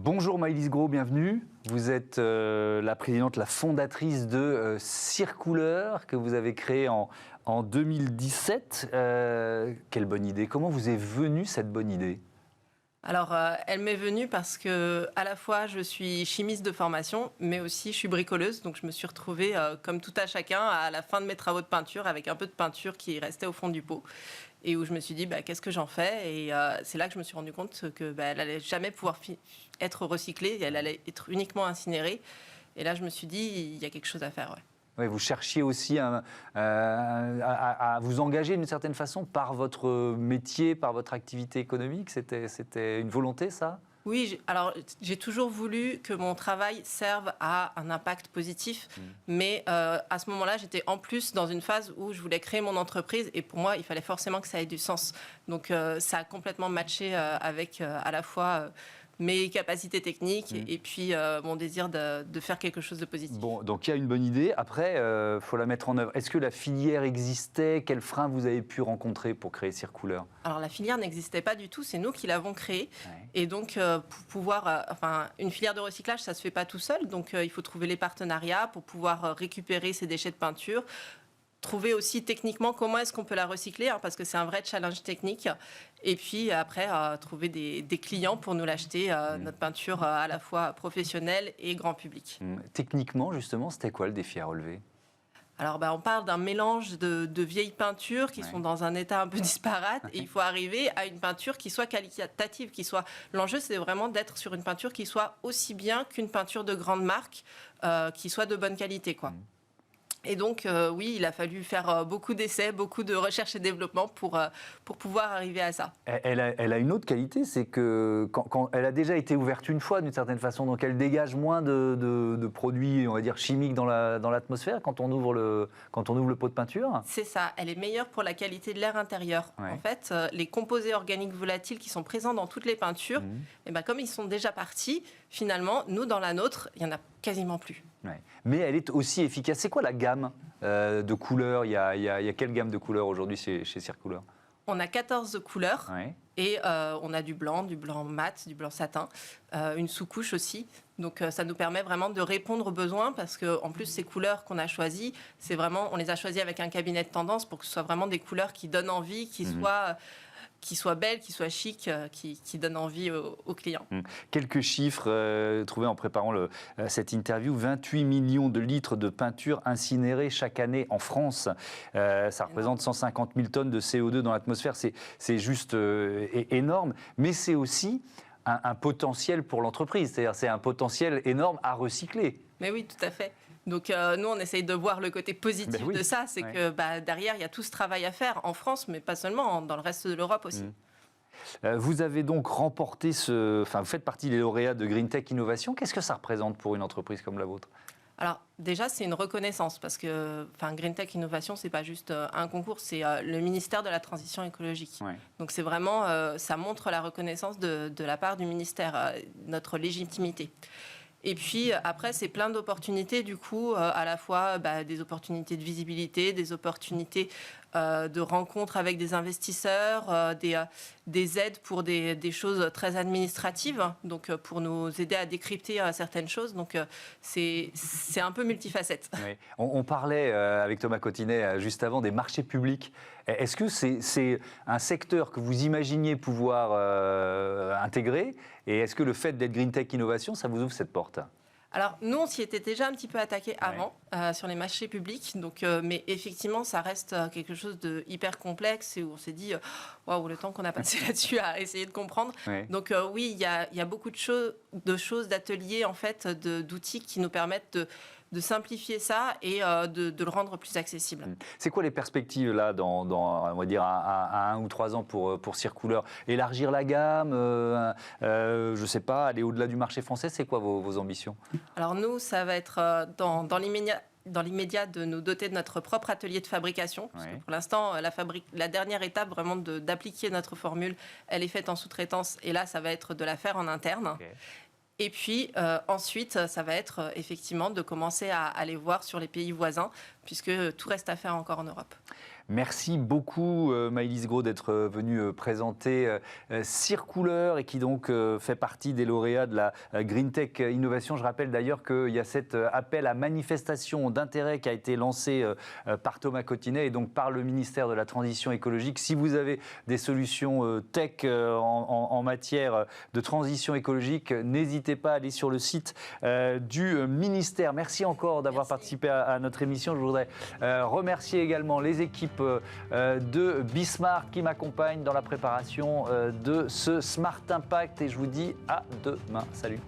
Bonjour Maëlys Gros, bienvenue. Vous êtes la présidente, la fondatrice de Circouleur que vous avez créé en 2017. Quelle bonne idée. Comment vous est venue cette bonne idée ? Alors, elle m'est venue parce que, à la fois, je suis chimiste de formation, mais aussi je suis bricoleuse. Donc, je me suis retrouvée, comme tout à chacun, à la fin de mes travaux de peinture, avec un peu de peinture qui restait au fond du pot. Et où je me suis dit, qu'est-ce que j'en fais ? Et c'est là que je me suis rendu compte qu'elle n'allait jamais pouvoir être recyclée, elle allait être uniquement incinérée. Et là, je me suis dit, il y a quelque chose à faire, ouais. Oui, vous cherchiez aussi à vous engager d'une certaine façon par votre métier, par votre activité économique. C'était une volonté, ça ? Oui, alors j'ai toujours voulu que mon travail serve à un impact positif, mais à ce moment-là, j'étais en plus dans une phase où je voulais créer mon entreprise et pour moi, il fallait forcément que ça ait du sens. Donc ça a complètement matché avec à la fois mes capacités techniques et puis mon désir de faire quelque chose de positif. Bon, donc il y a une bonne idée. Après, il faut la mettre en œuvre. Est-ce que la filière existait ? Quels freins vous avez pu rencontrer pour créer Circouleur ? Alors la filière n'existait pas du tout, c'est nous qui l'avons créée. Ouais. Et donc pour pouvoir, une filière de recyclage, ça se fait pas tout seul. Donc il faut trouver les partenariats pour pouvoir récupérer ces déchets de peinture. Trouver aussi techniquement comment est-ce qu'on peut la recycler, parce que c'est un vrai challenge technique. Et puis après, trouver des clients pour nous l'acheter, notre peinture à la fois professionnelle et grand public. Techniquement, justement, c'était quoi le défi à relever ? Alors, on parle d'un mélange de vieilles peintures qui sont dans un état un peu disparate et il faut arriver à une peinture qui soit qualitative, L'enjeu, c'est vraiment d'être sur une peinture qui soit aussi bien qu'une peinture de grande marque, qui soit de bonne qualité, quoi. Et donc, oui, il a fallu faire beaucoup d'essais, beaucoup de recherche et développement pour pouvoir arriver à ça. Elle a une autre qualité, c'est que quand elle a déjà été ouverte une fois, d'une certaine façon, donc elle dégage moins de produits, on va dire, chimiques dans l'atmosphère quand on ouvre le pot de peinture. C'est ça, elle est meilleure pour la qualité de l'air intérieur. Ouais. En fait, les composés organiques volatiles qui sont présents dans toutes les peintures, comme ils sont déjà partis, finalement, nous, dans la nôtre, il n'y en a quasiment plus. Ouais. Mais elle est aussi efficace. C'est quoi la gamme de couleurs ? Il y a quelle gamme de couleurs aujourd'hui chez Circouleur ? On a 14 couleurs et on a du blanc mat, du blanc satin, une sous-couche aussi. Donc ça nous permet vraiment de répondre aux besoins parce qu'en plus, ces couleurs qu'on a choisies, on les a choisies avec un cabinet de tendance pour que ce soit vraiment des couleurs qui donnent envie, qui soient belles, qui soient chics, qui donnent envie aux clients. Quelques chiffres trouvés en préparant cette interview. 28 millions de litres de peinture incinérée chaque année en France. Ça représente 150 000 tonnes de CO2 dans l'atmosphère. C'est juste énorme. Mais c'est aussi un potentiel pour l'entreprise. C'est-à-dire c'est un potentiel énorme à recycler. Mais oui, tout à fait. Donc nous, on essaye de voir le côté positif de ça. C'est que derrière, il y a tout ce travail à faire en France, mais pas seulement, dans le reste de l'Europe aussi. Vous avez donc remporté vous faites partie des lauréats de Green Tech Innovation. Qu'est-ce que ça représente pour une entreprise comme la vôtre ? Alors déjà, c'est une reconnaissance parce que Green Tech Innovation, c'est pas juste un concours, c'est le ministère de la Transition écologique. Ouais. Donc c'est vraiment, ça montre la reconnaissance de la part du ministère, notre légitimité. Et puis après, c'est plein d'opportunités du coup, à la fois des opportunités de visibilité, des opportunités de rencontres avec des investisseurs, des aides pour des choses très administratives, donc pour nous aider à décrypter certaines choses. Donc c'est un peu multifacette. Oui. On parlait avec Thomas Cotinet juste avant des marchés publics. Est-ce que c'est un secteur que vous imaginiez pouvoir intégrer ? Et est-ce que le fait d'être Green Tech Innovation, ça vous ouvre cette porte ? Alors, nous, on s'y était déjà un petit peu attaqué avant, sur les marchés publics. Donc, mais effectivement, ça reste quelque chose de hyper complexe et où on s'est dit, waouh, le temps qu'on a passé là-dessus à essayer de comprendre. Ouais. Donc, oui, il y a beaucoup de choses, d'ateliers, en fait, d'outils qui nous permettent de simplifier ça et de le rendre plus accessible. C'est quoi les perspectives là dans on va dire à 1 ou 3 ans pour Circouleur ? Élargir la gamme, je sais pas, aller au-delà du marché français, c'est quoi vos ambitions ? Alors nous, ça va être dans l'immédiat de nous doter de notre propre atelier de fabrication. Parce que pour l'instant, la dernière étape vraiment d'appliquer notre formule, elle est faite en sous-traitance et là, ça va être de la faire en interne. Okay. Et puis ensuite, ça va être effectivement de commencer à aller voir sur les pays voisins, puisque tout reste à faire encore en Europe. Merci beaucoup Maëlys Gros d'être venue présenter Circouleur et qui donc fait partie des lauréats de la Green Tech Innovation. Je rappelle d'ailleurs qu'il y a cet appel à manifestation d'intérêt qui a été lancé par Thomas Cotinet et donc par le ministère de la Transition écologique. Si vous avez des solutions tech en matière de transition écologique, n'hésitez pas à aller sur le site du ministère. Merci encore d'avoir participé à notre émission. Je voudrais remercier également les équipes de Bismarck qui m'accompagnent dans la préparation de ce Smart Impact et je vous dis à demain. Salut.